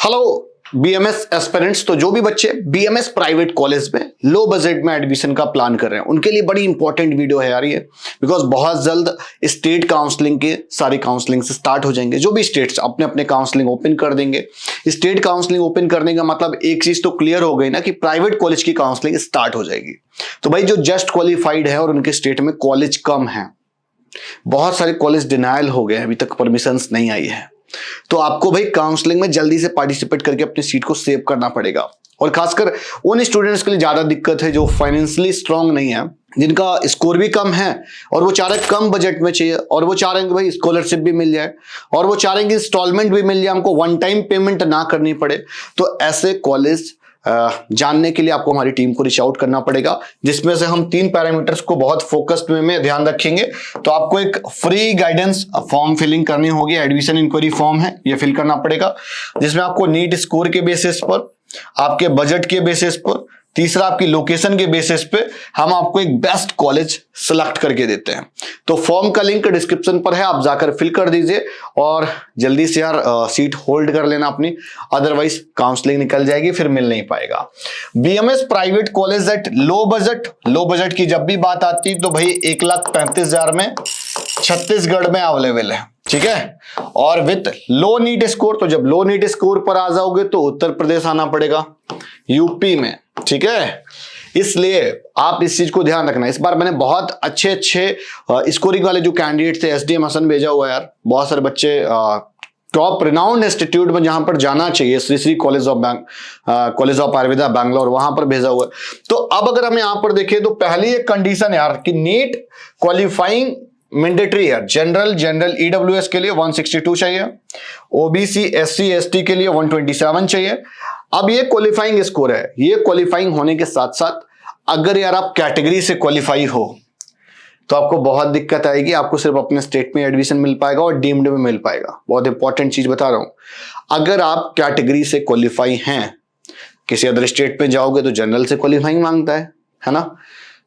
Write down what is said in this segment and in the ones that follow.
Hello BMS aspirants. तो जो भी बच्चे बीएमएस प्राइवेट कॉलेज में लो बजट में एडमिशन का प्लान कर रहे हैं उनके लिए बड़ी इंपॉर्टेंट वीडियो है यार ये, बिकॉज बहुत जल्द स्टेट काउंसलिंग के सारी काउंसलिंग से स्टार्ट हो जाएंगे। जो भी स्टेट्स अपने अपने काउंसलिंग ओपन कर देंगे। स्टेट काउंसलिंग ओपन करने का मतलब एक चीज तो क्लियर हो गई ना कि प्राइवेट कॉलेज की काउंसलिंग स्टार्ट हो जाएगी। तो भाई जो जस्ट क्वालिफाइड है और उनके स्टेट में कॉलेज कम है, बहुत सारे कॉलेज डिनायल हो गए, अभी तक परमिशंस नहीं आई है, तो आपको भाई काउंसलिंग में जल्दी से पार्टिसिपेट करके अपनी सीट को सेव करना पड़ेगा। और खासकर उन स्टूडेंट्स के लिए ज्यादा दिक्कत है जो फाइनेंशियली स्ट्रांग नहीं है, जिनका स्कोर भी कम है और वो चाह रहे कम बजट में चाहिए, और वो चाह रहे हैं कि भाई स्कॉलरशिप भी मिल जाए, और वो चाह रहे हैं कि इंस्टॉलमेंट भी मिल जाए, हमको वन टाइम पेमेंट ना करनी पड़े। तो ऐसे कॉलेज जानने के लिए आपको हमारी टीम को रीच आउट करना पड़ेगा, जिसमें से हम 3 पैरामीटर्स को बहुत फोकस्ड वे में ध्यान रखेंगे। तो आपको एक फ्री गाइडेंस फॉर्म फिलिंग करनी होगी, एडमिशन इंक्वायरी फॉर्म है, ये फिल करना पड़ेगा, जिसमें आपको नीट स्कोर के बेसिस पर, आपके बजट के बेसिस पर, तीसरा आपकी लोकेशन के बेसिस पे हम आपको एक बेस्ट कॉलेज सिलेक्ट करके देते हैं। तो फॉर्म का लिंक डिस्क्रिप्शन पर है, आप जाकर फिल कर दीजिए और जल्दी से यार सीट होल्ड कर लेना अपनी, अदरवाइज काउंसलिंग निकल जाएगी, फिर मिल नहीं पाएगा। BMS private college at low budget की जब भी बात आती है तो भाई 1,35,000 में छत्तीसगढ़ में अवेलेबल है, ठीक है, और विथ लो नीट स्कोर। तो जब लो नीट स्कोर पर आ जाओगे तो उत्तर प्रदेश आना पड़ेगा, यूपी में, ठीक है। इसलिए आप इस चीज को ध्यान रखना। इस बार मैंने बहुत अच्छे स्कोरिंग वाले जो कैंडिडेट थे, एसडीएम हसन भेजा हुआ है यार, बहुत सारे बच्चे टॉप रिनाउंड इंस्टीट्यूट में जहां पर जाना चाहिए, श्री कॉलेज ऑफ आयुर्वेदा बैंगलोर, वहां पर भेजा हुआ है। तो अब अगर हम यहां पर देखें तो पहली एक कंडीशन है यार कि नीट क्वालिफाइंग मैंडेटरी है। जनरल ईडब्ल्यूएस के लिए 162 चाहिए, ओबीसी एससी एसटी के लिए 127 चाहिए। अब ये क्वालिफाइंग स्कोर है, ये क्वालिफाइंग होने के साथ साथ अगर यार आप कैटेगरी से क्वालिफाई हो तो आपको बहुत दिक्कत आएगी, आपको सिर्फ अपने स्टेट में एडमिशन मिल पाएगा और डीम्ड में मिल पाएगा। बहुत इंपॉर्टेंट चीज बता रहा हूं, अगर आप कैटेगरी से क्वालिफाई हैं, किसी अदर स्टेट में जाओगे तो जनरल से क्वालिफाइंग मांगता है ना,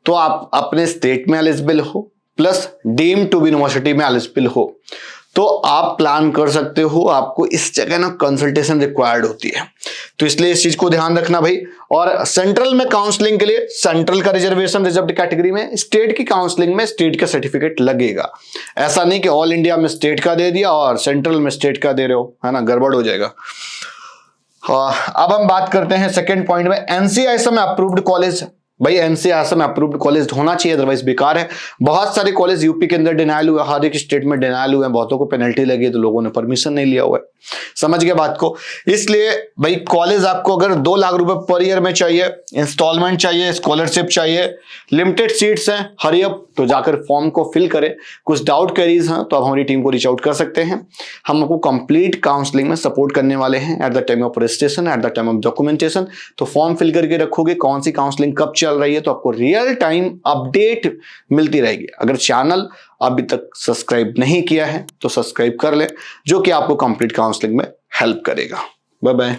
तो आप अपने स्टेट में एलिजिबल हो प्लस डीम टू यूनिवर्सिटी में एलिजिबल हो तो आप प्लान कर सकते हो। आपको इस जगह ना कंसल्टेशन रिक्वायर्ड होती है, तो इसलिए इस चीज को ध्यान रखना भाई। और सेंट्रल में काउंसलिंग के लिए सेंट्रल का रिजर्वेशन रिजर्व्ड कैटेगरी में, स्टेट की काउंसलिंग में स्टेट का सर्टिफिकेट लगेगा। ऐसा नहीं कि ऑल इंडिया में स्टेट का दे दिया और सेंट्रल में स्टेट का दे रहे हो, है ना, गड़बड़ हो जाएगा। अब हम बात करते हैं सेकेंड पॉइंट में, एनसीआईएसएम अप्रूव्ड कॉलेज। भाई एनसीआईएसएम अप्रूव्ड कॉलेज होना चाहिए, अदरवाइज बेकार है। बहुत सारे कॉलेज यूपी के अंदर डिनायल हुए, हर एक स्टेट में डिनायल हुए, बहुतों को पेनल्टी लगी तो लोगों ने परमिशन नहीं लिया हुआ है। समझ गए बात को। इसलिए भाई कॉलेज आपको अगर 2 लाख रुपए पर ईयर में चाहिए, इंस्टॉलमेंट चाहिए, स्कॉलरशिप चाहिए, लिमिटेड सीट्स हैं, हरी अप, तो जाकर फॉर्म को फिल करें। कुछ डाउट क्वेरीज हैं तो आप हमारी टीम को रीच आउट कर सकते हैं, हम आपको कंप्लीट काउंसलिंग में सपोर्ट करने वाले हैं at the time of registration, at the time of documentation. तो फॉर्म फिल करके रखोगे, कौन सी काउंसलिंग कब चल रही है, तो आपको रियल टाइम अपडेट मिलती रहेगी। अगर चैनल अभी तक सब्सक्राइब नहीं किया है तो सब्सक्राइब कर लें, जो कि आपको कंप्लीट काउंसलिंग में हेल्प करेगा। Bye bye.